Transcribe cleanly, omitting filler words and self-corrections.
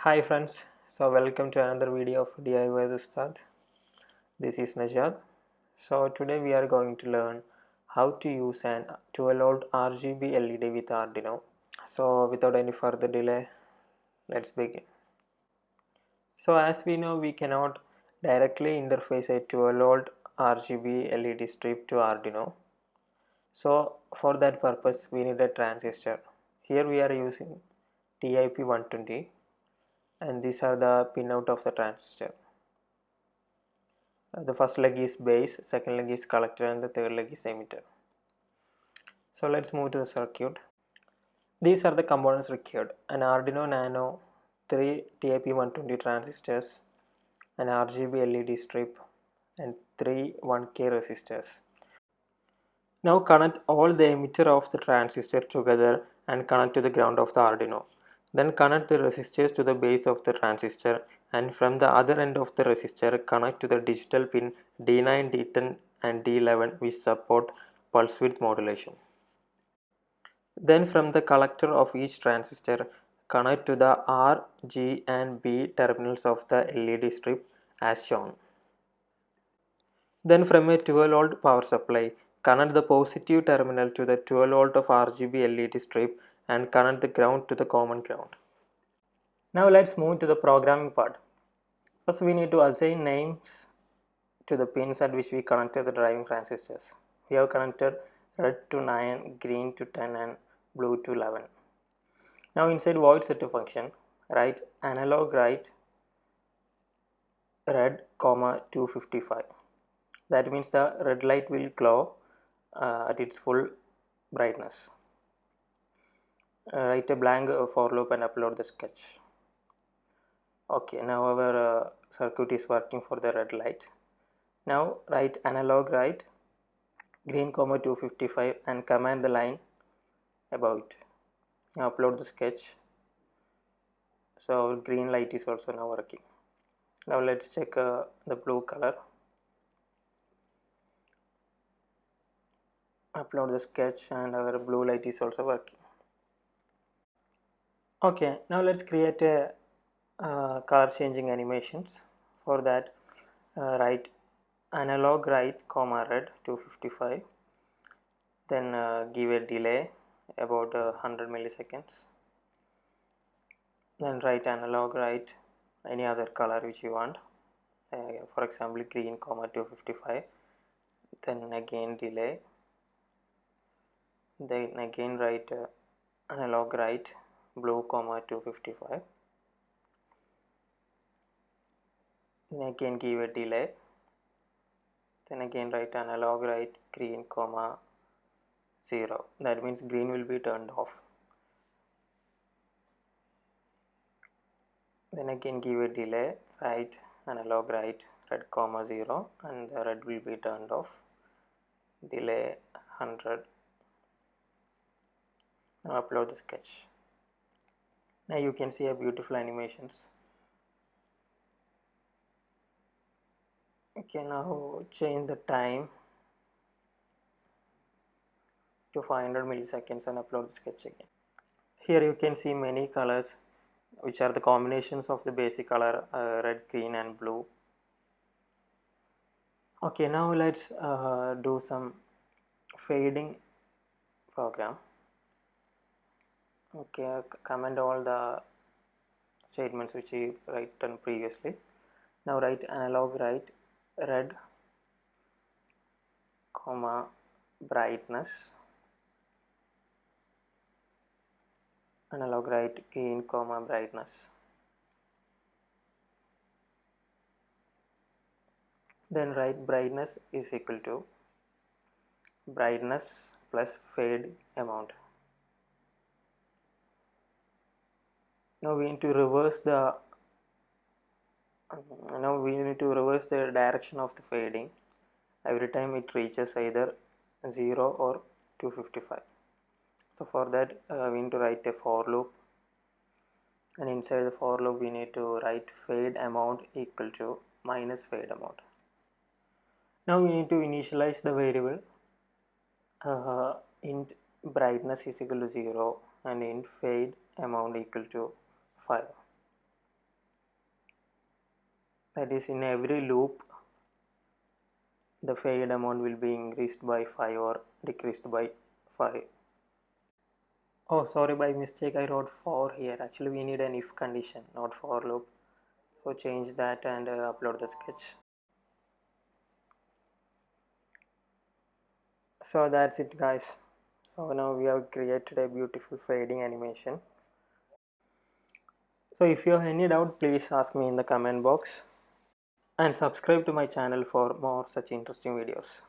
Hi friends, so welcome to another video of DIY with USTHAD. This is Najad. So today we are going to learn how to use an 12-volt RGB LED with Arduino. So without any further delay, let's begin. So as we know, we cannot directly interface a 12-volt RGB LED strip to Arduino. So for that purpose, we need a transistor. Here we are using TIP120 and these are the pinout of the transistor. The first leg is base, second leg is collector, and the third leg is emitter. So let's move to the circuit. These are the components required: an Arduino Nano, 3 TIP120 transistors, an RGB LED strip, and 3 1K resistors. Now connect all the emitter of the transistor together and connect to the ground of the Arduino. Then connect the resistors to the base of the transistor, and from the other end of the resistor connect to the digital pin D9, D10 and D11 which support pulse width modulation. Then from the collector of each transistor connect to the R, G and B terminals of the LED strip as shown. Then from a 12-volt power supply, connect the positive terminal to the 12-volt of RGB LED strip and connect the ground to the common ground. Now let's move to the programming part. First we need to assign names to the pins at which we connected the driving transistors. We have connected red to 9, green to 10 and blue to 11. Now inside void setup function, write analog write red, 255. That means the red light will glow at its full brightness. Write a blank for loop and upload the sketch. Okay, now our circuit is working for the red light. Now write analog write green, 255 and command the line above it. Now upload the sketch. So green light is also now working. Now let's check the blue color. Upload the sketch and our blue light is also working. Okay, now let's create a color changing animations. For that write analog write red 255, then give a delay about 100 milliseconds, then write analog write any other color which you want, for example green 255, then again delay, then again write analog write blue 255, then again give a delay, then again write analog write green 0. That means green will be turned off. Then again give a delay, write analog write red 0 and the red will be turned off. Delay 100. Now upload the sketch. Now you can see a beautiful animations. Okay, now change the time to 500 milliseconds and upload the sketch again. Here you can see many colors which are the combinations of the basic color red, green and blue. Okay, now let's do some fading program. Okay, comment all the statements which you written previously. Now write analog write red, brightness, analog write green, brightness. Then write brightness is equal to brightness plus fade amount. Now we need to reverse the direction of the fading every time it reaches either 0 or 255. So for that we need to write a for loop, and inside the for loop we need to write fade amount equal to minus fade amount. Now we need to initialize the variable int brightness is equal to 0 and int fade amount equal to 5. that is, in every loop the fade amount will be increased by 5 or decreased by 5. Oh, sorry, by mistake I wrote for here. Actually we need an if condition, not for loop. So change that and upload the sketch. So that's it, guys. So now we have created a beautiful fading animation. So if you have any doubt, please ask me in the comment box and subscribe to my channel for more such interesting videos.